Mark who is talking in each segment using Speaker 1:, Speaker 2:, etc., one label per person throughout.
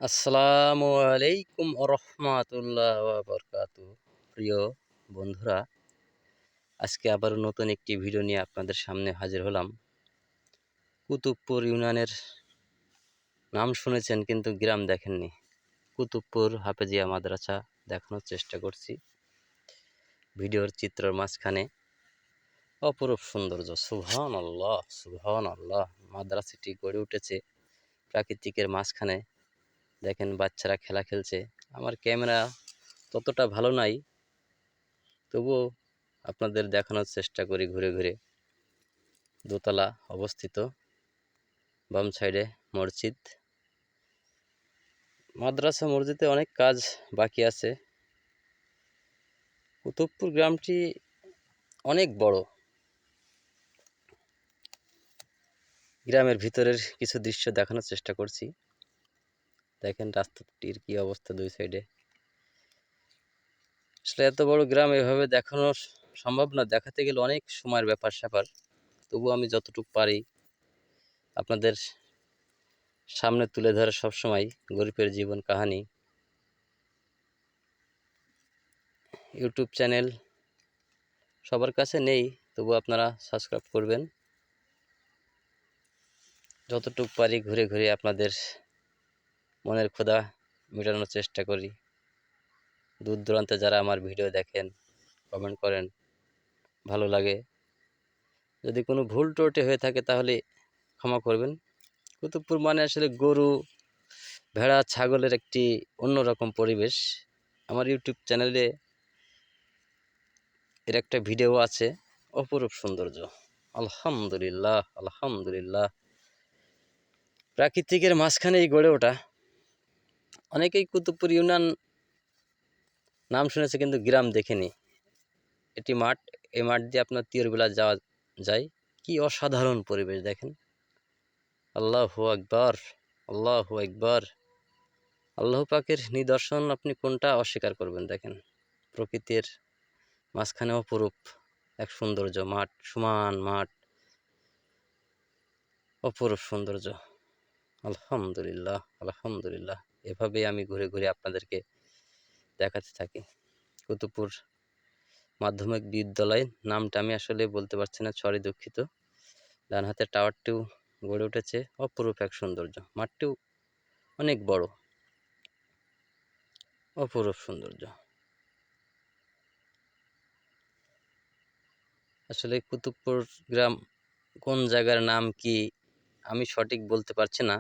Speaker 1: আসসালামু আলাইকুম রহমাতুল্লাহ বারাকাতু। প্রিয় বন্ধুরা, আজকে আবার নতুন একটি ভিডিও নিয়ে আপনাদের সামনে হাজির হলাম। কুতুবপুর ইউনিয়নের নাম শুনেছেন কিন্তু গ্রাম দেখেননি। কুতুবপুর হাফেজিয়া মাদ্রাসা দেখানোর চেষ্টা করছি ভিডিওর চিত্রের মাঝখানে। অপরূপ সৌন্দর্য, সুবহানাল্লাহ সুবহানাল্লাহ। মাদ্রাসাটি গড়ে উঠেছে প্রাকৃতিকের মাঝখানে। দেখেন বাচ্চারা খেলা খেলছে। আমার ক্যামেরা ততটা ভালো নাই, তবুও আপনাদের দেখানোর চেষ্টা করি ঘুরে ঘুরে। দোতলা অবস্থিত, বাম সাইডে মসজিদ। মাদ্রাসা মসজিদে অনেক কাজ বাকি আছে। কুতুবপুর গ্রামটি অনেক বড়। গ্রামের ভিতরের কিছু দৃশ্য দেখানোর চেষ্টা করছি। দেখেন রাস্তাটির কি অবস্থা দুই সাইডে। আসলে এত বড় গ্রাম এভাবে দেখানো সম্ভব না, দেখাতে গেলে অনেক সময়ের ব্যাপার স্যাপার। তবু আমি যতটুকু পারি আপনাদের সামনে তুলে ধরে সবসময় গরিবের জীবন কাহিনী। ইউটিউব চ্যানেল সবার কাছে নেই, তবু আপনারা সাবস্ক্রাইব করবেন। যতটুকু পারি ঘুরে ঘুরে আপনাদের মনের ক্ষুধা মেটানোর চেষ্টা করি। দূর দূরান্তে যারা আমার ভিডিও দেখেন, কমেন্ট করেন, ভালো লাগে। যদি কোনো ভুল ত্রুটি হয়ে থাকে তাহলে ক্ষমা করবেন। কুতুবপুর মানে আসলে গরু, ভেড়া, ছাগলের একটি অন্যরকম পরিবেশ। আমার ইউটিউব চ্যানেলে এর একটা ভিডিও আছে, অপরূপ সৌন্দর্য। আলহামদুলিল্লাহ আলহামদুলিল্লাহ। প্রাকৃতিকের মাঝখানেই গড়ে ওঠা। অনেকেই কুতুবপুর ইউনিয়ন নাম শুনেছে কিন্তু গ্রাম দেখেনি। এটি মাঠ, এই মাঠ দিয়ে আপনার তীরবেলা যাওয়া যায়। কি অসাধারণ পরিবেশ দেখেন। আল্লাহু আকবার আল্লাহু আকবার। আল্লাহ পাকের নিদর্শন আপনি কোনটা অস্বীকার করবেন? দেখেন প্রকৃতির মাঝখানে অপরূপ এক সৌন্দর্য, মাঠ, সমান মাঠ, অপরূপ সৌন্দর্য। আলহামদুলিল্লাহ আলহামদুলিল্লাহ। এভাবেই আমি ঘুরে ঘুরে আপনাদেরকে দেখাতে থাকি। কুতুবপুর মাধ্যমিক বিদ্যালয় নামটা আমি আসলে বলতে পারছি না, সরি দুঃখিত। ডান হাতের টাওয়ারটিও গড়ে উঠেছে, অপরূপ এক সৌন্দর্য। মাঠটিও অনেক বড়, অপরূপ সৌন্দর্য। আসলে কুতুবপুর গ্রাম কোন জায়গার নাম কি আমি সঠিক বলতে পারছি না।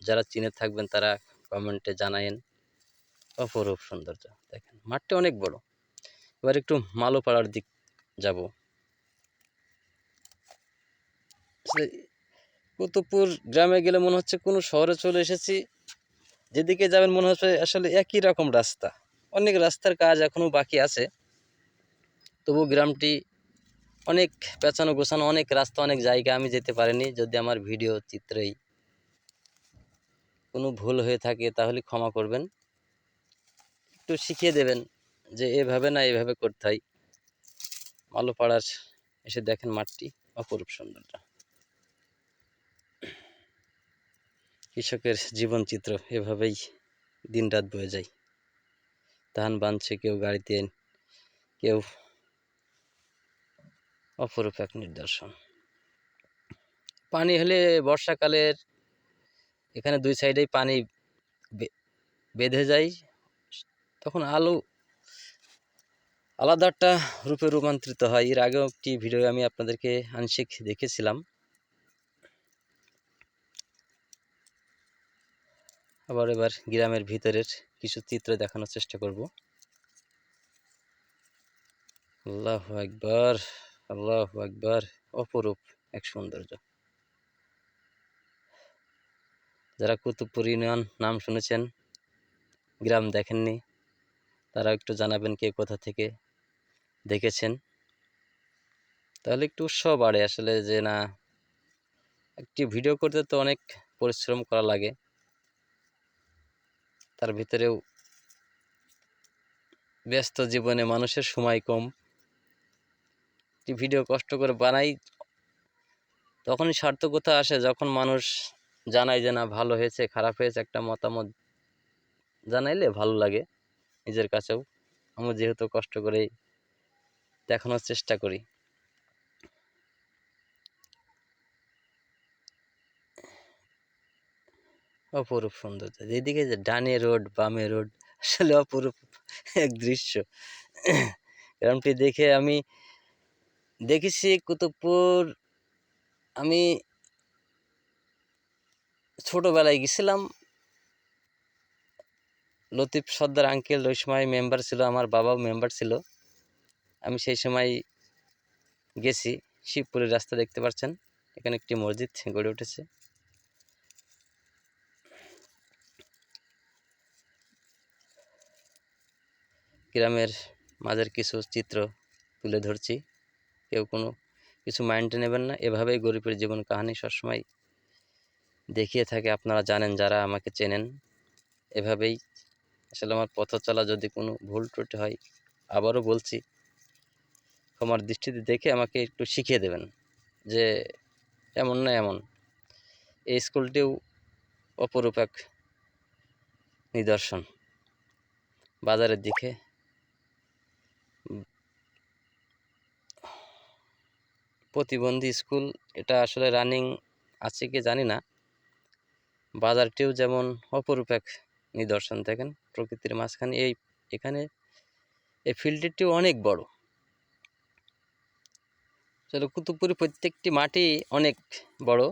Speaker 1: যারা চিনে থাকবেন তারা কমেন্টে জানায়েন। অপরূপ সৌন্দর্য দেখেন, মাঠটা অনেক বড়। এবার একটু মালোপাড়ার দিক যাব। কুতুবপুর গ্রামে গেলে মনে হচ্ছে কোনো শহরে চলে এসেছি। যেদিকে যাবেন মনে হচ্ছে আসলে একই রকম রাস্তা। অনেক রাস্তার কাজ এখনো বাকি আছে, তবু গ্রামটি অনেক পেঁচানো গোছানো, অনেক রাস্তা, অনেক জায়গা আমি যেতে পারিনি। যদি আমার ভিডিও চিত্রেই কোনো ভুল হয়ে থাকে তাহলে ক্ষমা করবেন, একটু শিখিয়ে দেবেন যে এভাবে না এভাবে করতে হয়। মালোপাড়ার এসে দেখেন মাঠটি অপরূপ সৌন্দর্য। কৃষকের জীবন চিত্র এভাবেই দিন রাত বয়ে যায়। ধান বাঁধছে কেউ গাড়িতে, কেউ, অপরূপ এক নিদর্শন। পানি হলে বর্ষাকালের এখানে দুই সাইডেই পানি বেঁধে যায়, তখন আলু আলাদা একটা রূপে রূপান্তরিত হয়। এর আগেও একটি ভিডিও আমি আপনাদেরকে আংশিক দেখেছিলাম। এবার গ্রামের ভিতরের কিছু চিত্র দেখানোর চেষ্টা করব। আল্লাহু আকবার আল্লাহু আকবার। অপরূপ এক সৌন্দর্য। যারা কুতুবপুর ইউনিয়ন নাম শুনেছেন, গ্রাম দেখেননি, তারা একটু জানাবেন কে কোথা থেকে দেখেছেন। তাহলে একটু উৎসাহ বাড়ে আসলে, যে না, একটি ভিডিও করতে তো অনেক পরিশ্রম করা লাগে, তার ভিতরেও ব্যস্ত জীবনে মানুষের সময় কম। একটি ভিডিও কষ্ট করে বানাই, তখনই সার্থকতা আসে যখন মানুষ জানায় যে না ভালো হয়েছে খারাপ হয়েছে একটা মতামত জানাইলে ভালো লাগে নিজের কাছেও। আমি যেহেতু কষ্ট করে দেখানোর চেষ্টা করি। অপরূপ সৌন্দর্য, যেদিকে যে ডানে রোড বামে রোড, আসলে অপরূপ এক দৃশ্য। গ্রামটি দেখে আমি দেখেছি কুতুবপুর, আমি ছোটবেলায় গেছিলাম। লতিফ সর্দার আঙ্কেল ওই সময় মেম্বার ছিল, আমার বাবাও মেম্বার ছিল। আমি সেই সময় গেছি। শিবপুরের রাস্তা দেখতে পাচ্ছেন, এখানে একটি মসজিদ গড়ে উঠেছে। গ্রামের মাঝের কিছু চিত্র তুলে ধরছি, কেউ কোনো কিছু মাইন্ডে নেবেন না। এভাবেই গরিবের জীবন কাহিনী সবসময় দেখিয়ে থাকে, আপনারা জানেন যারা আমাকে চেনেন। এভাবেই আসলে আমার পথ চলা, যদি কোনো ভুল ত্রুটি হয় আবারও বলছি, ক্ষমার দৃষ্টিতে দেখে আমাকে একটু শিখিয়ে দেবেন যে এমন না এমন। এই স্কুলটিও অপরূপ এক নিদর্শন। বাজারের দিকে প্রতিবন্ধী স্কুল, এটা আসলে রানিং আছে কি জানি না। বাজারটিও যেমন অপরূপ এক নিদর্শন, দেখেন প্রকৃতির মাঝখানে। এখানে এই ফিল্ডটিও অনেক বড়। আসলে কুতুবপুরে প্রত্যেকটি মাটি অনেক বড়।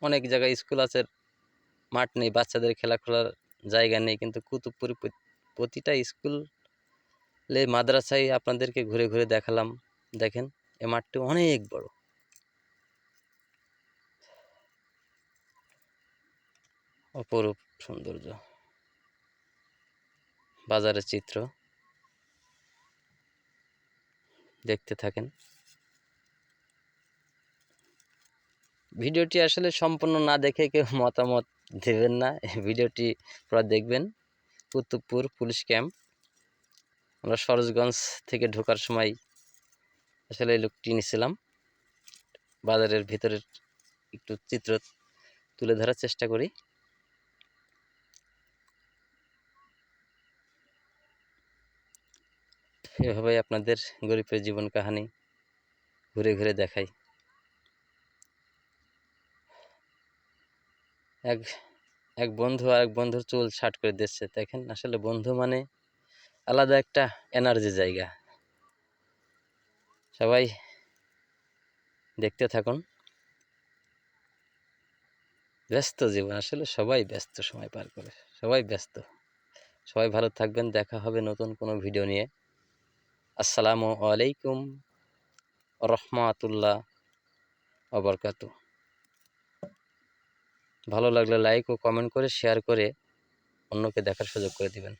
Speaker 1: অনেক জায়গায় স্কুল আছে, মাঠ নেই, বাচ্চাদের খেলা খোলার জায়গা নেই, কিন্তু কুতুবপুরে প্রতিটা স্কুলে মাদ্রাসায় আপনাদেরকে ঘুরে ঘুরে দেখালাম। দেখেন এই মাঠটি অনেক বড়, অপরূপ সৌন্দর্য। বাজারের চিত্র দেখতে থাকেন। ভিডিওটি আসলে সম্পূর্ণ না দেখে কেউ মতামত দেবেন না, ভিডিওটি পুরো দেখবেন। কুতুবপুর পুলিশ ক্যাম্প, আমরা সরোজগঞ্জ থেকে ঢোকার সময় আসলে এই লুকটি নিয়েছিলাম। বাজারের ভিতরের একটু চিত্র তুলে ধরার চেষ্টা করি। এভাবে আপনাদের গরিবের জীবন কাহিনী ঘুরে ঘুরে দেখাই। এক এক বন্ধু আর এক বন্ধুর চুল শার্ট করে দিচ্ছে, দেখেন আসলে বন্ধু মানে আলাদা একটা এনার্জি জায়গা। সবাই দেখতে থাকুন। ব্যস্ত জীবন, আসলে সবাই ব্যস্ত সময় পার করে, সবাই ব্যস্ত। সবাই ভালো থাকবেন, দেখা হবে নতুন কোনো ভিডিও নিয়ে। আসসালামু আলাইকুম রহমাতুল্লাহ ওয়া বারাকাতুহু। ভালো লাগলে লাইক ও কমেন্ট করে শেয়ার করে অন্যকে দেখার সুযোগ করে দিবেন।